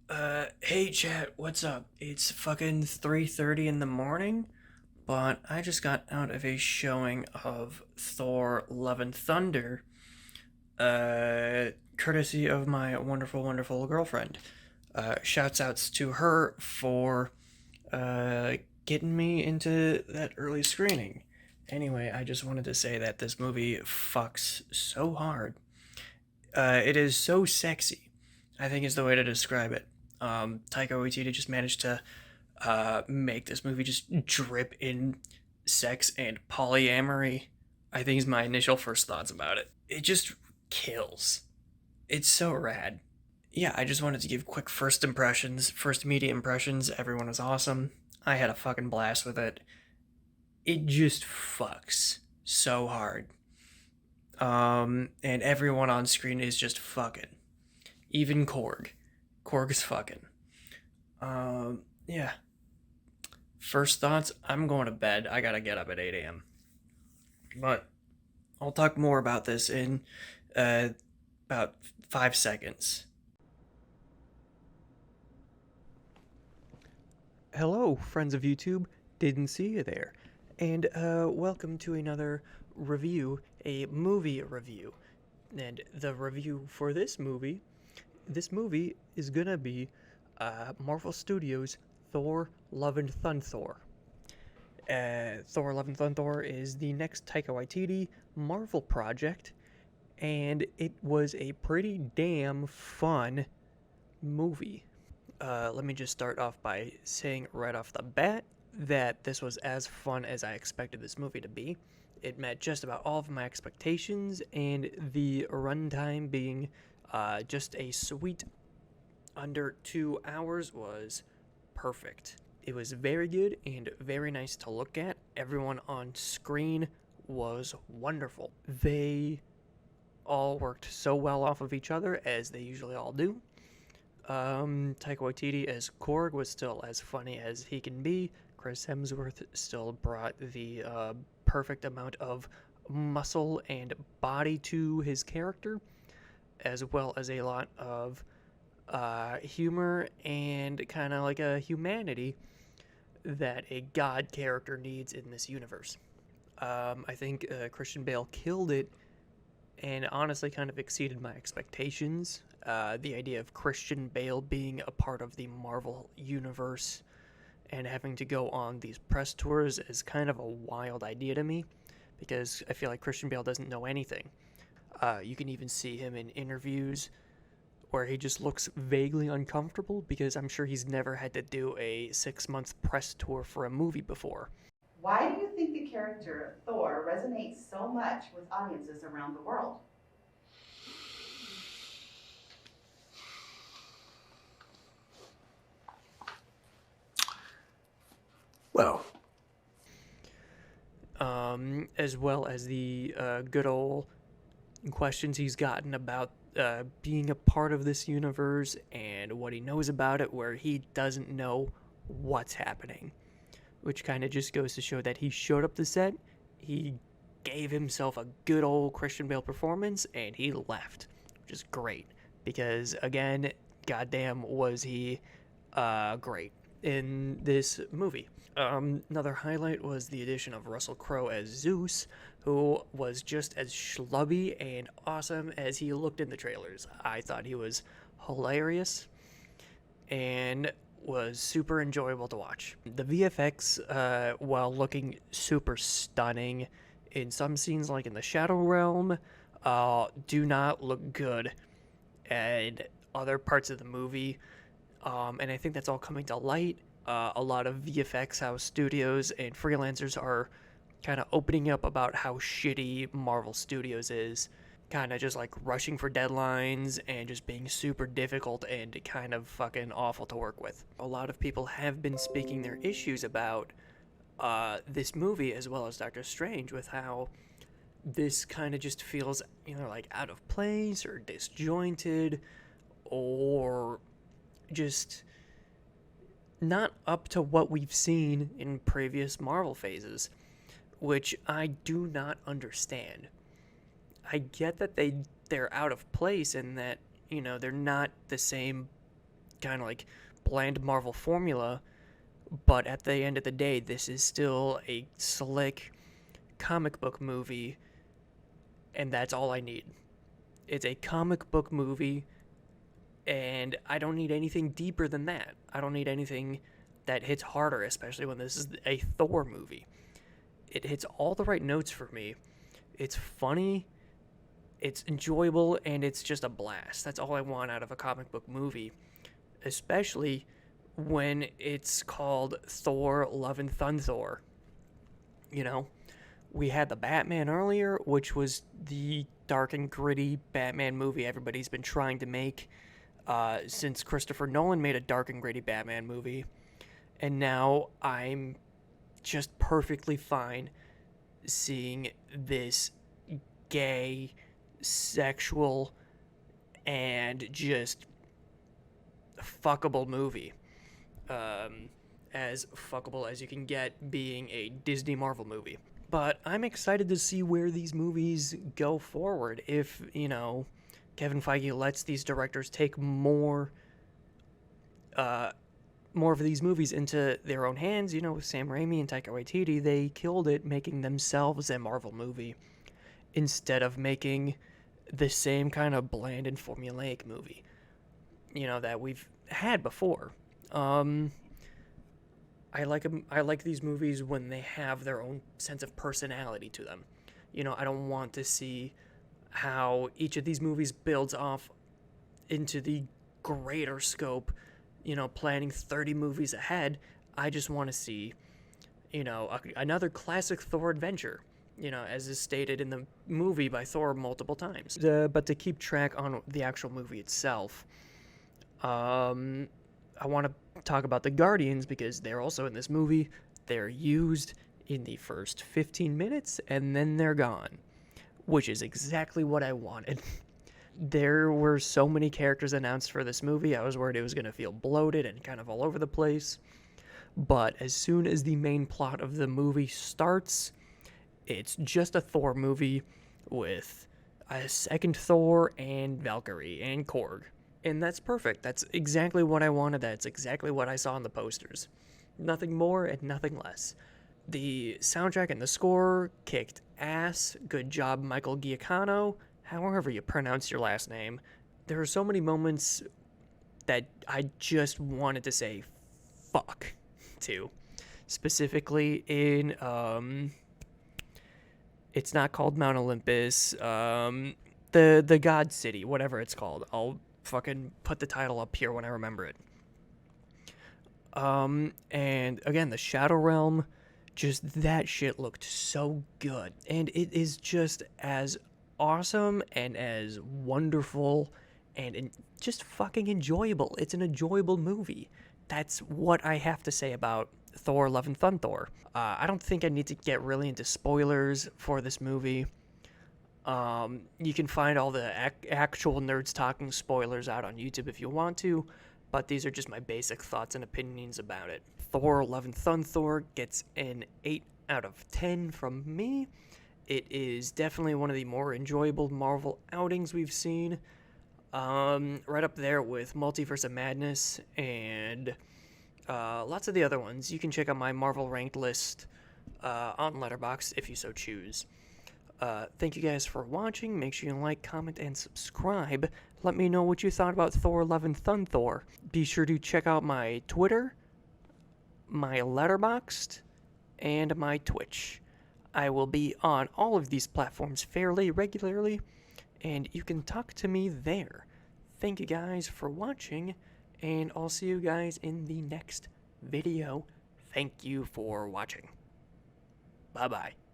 Hey chat, what's up? It's fucking 3:30 in the morning, but I just got out of a showing of Thor Love and Thunder, courtesy of my wonderful, wonderful girlfriend. Shouts outs to her for, getting me into that early screening. Anyway, I just wanted to say that this movie fucks so hard. It is so sexy, I think is the way to describe it. Taika Waititi just managed to make this movie just drip in sex and polyamory. I think is my initial first thoughts about it. It just kills. It's so rad. Yeah, I just wanted to give quick first impressions, first media impressions. Everyone was awesome. I had a fucking blast with it. It just fucks so hard. And everyone on screen is just fucking. Even Korg. Korg's fucking. Yeah. First thoughts, I'm going to bed. I gotta get up at 8 a.m. But I'll talk more about this in uh, about 5 seconds. Hello, friends of YouTube. Didn't see you there. And welcome to another review, a movie review. And the review for this movie is gonna be Marvel Studios' Thor: Love and ThundThor. Thor: Love and ThundThor is the next Taika Waititi Marvel project, and it was a pretty damn fun movie. Let me just start off by saying right off the bat that this was as fun as I expected this movie to be. It met just about all of my expectations, and the runtime being just a sweet under 2 hours was perfect. It was very good and very nice to look at. Everyone on screen was wonderful. They all worked so well off of each other, as they usually all do. Taika Waititi as Korg was still as funny as he can be. Chris Hemsworth still brought the perfect amount of muscle and body to his character, as well as a lot of humor and kind of like a humanity that a god character needs in this universe. I think Christian Bale killed it and honestly kind of exceeded my expectations. The idea of Christian Bale being a part of the Marvel universe and having to go on these press tours is kind of a wild idea to me because I feel like Christian Bale doesn't know anything. You can even see him in interviews where he just looks vaguely uncomfortable because I'm sure he's never had to do a 6 month press tour for a movie before. Why do you think the character Thor resonates so much with audiences around the world? Well, as well as the good old questions he's gotten about being a part of this universe and what he knows about it, where he doesn't know what's happening, which kind of just goes to show that he showed up to set, he gave himself a good old Christian Bale performance, and he left, which is great because again, goddamn, was he great in this movie. Another highlight was the addition of Russell Crowe as Zeus, who was just as schlubby and awesome as he looked in the trailers. I thought he was hilarious and was super enjoyable to watch. The VFX, while looking super stunning in some scenes, like in the Shadow Realm, do not look good in other parts of the movie. And I think that's all coming to light. A lot of VFX house studios and freelancers are kind of opening up about how shitty Marvel Studios is, kind of just like rushing for deadlines and just being super difficult and kind of fucking awful to work with. A lot of people have been speaking their issues about this movie as well as Doctor Strange, with how this kind of just feels either like out of place or disjointed or just not up to what we've seen in previous Marvel phases, which I do not understand. I get that they're out of place and that, they're not the same kind of like bland Marvel formula, but at the end of the day, this is still a slick comic book movie, and that's all I need. It's a comic book movie, and I don't need anything deeper than that. I don't need anything that hits harder, especially when this is a Thor movie. It hits all the right notes for me. It's funny, it's enjoyable, and it's just a blast. That's all I want out of a comic book movie, especially when it's called Thor, Love and ThundThor. You know, we had the Batman earlier, which was the dark and gritty Batman movie everybody's been trying to make since Christopher Nolan made a dark and gritty Batman movie. And now I'm just perfectly fine seeing this gay, sexual, and just fuckable movie. As fuckable as you can get being a Disney Marvel movie. But I'm excited to see where these movies go forward. If, Kevin Feige lets these directors take more of these movies into their own hands, with Sam Raimi and Taika Waititi, they killed it making themselves a Marvel movie instead of making the same kind of bland and formulaic movie, that we've had before. I like these movies when they have their own sense of personality to them. I don't want to see how each of these movies builds off into the greater scope, planning 30 movies ahead. I just want to see, another classic Thor adventure, as is stated in the movie by Thor multiple times. But to keep track on the actual movie itself, I want to talk about the Guardians because they're also in this movie. They're used in the first 15 minutes and then they're gone, which is exactly what I wanted. There were so many characters announced for this movie, I was worried it was going to feel bloated and kind of all over the place. But as soon as the main plot of the movie starts, it's just a Thor movie with a second Thor and Valkyrie and Korg. And that's perfect. That's exactly what I wanted. That's exactly what I saw in the posters. Nothing more and nothing less. The soundtrack and the score kicked ass. Good job, Michael Giacchino. However you pronounce your last name. There are so many moments that I just wanted to say fuck to. Specifically in, it's not called Mount Olympus. The God City, whatever it's called. I'll fucking put the title up here when I remember it. And again, the Shadow Realm, just that shit looked so good. And it is just as awesome and as wonderful and just fucking enjoyable. It's an enjoyable movie. That's what I have to say about Thor, Love and ThundThor. I don't think I need to get really into spoilers for this movie. You can find all the actual Nerds Talking spoilers out on YouTube if you want to, but these are just my basic thoughts and opinions about it. Thor, Love and ThundThor gets an 8 out of 10 from me. It is definitely one of the more enjoyable Marvel outings we've seen. Right up there with Multiverse of Madness and lots of the other ones. You can check out my Marvel ranked list on Letterboxd if you so choose. Thank you guys for watching. Make sure you like, comment, and subscribe. Let me know what you thought about Thor, Love, and ThundThor. Be sure to check out my Twitter, my Letterboxd, and my Twitch. I will be on all of these platforms fairly regularly, and you can talk to me there. Thank you guys for watching, and I'll see you guys in the next video. Thank you for watching. Bye-bye.